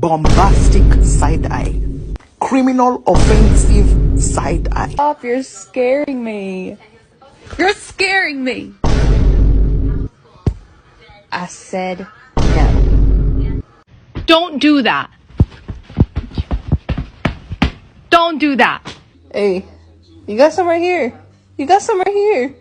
bombastic side eye, criminal offensive side eye. Stop, you're scaring me. You're scaring me. I said no. Don't do that. Don't do that. Hey, you got some right here. You got some right here.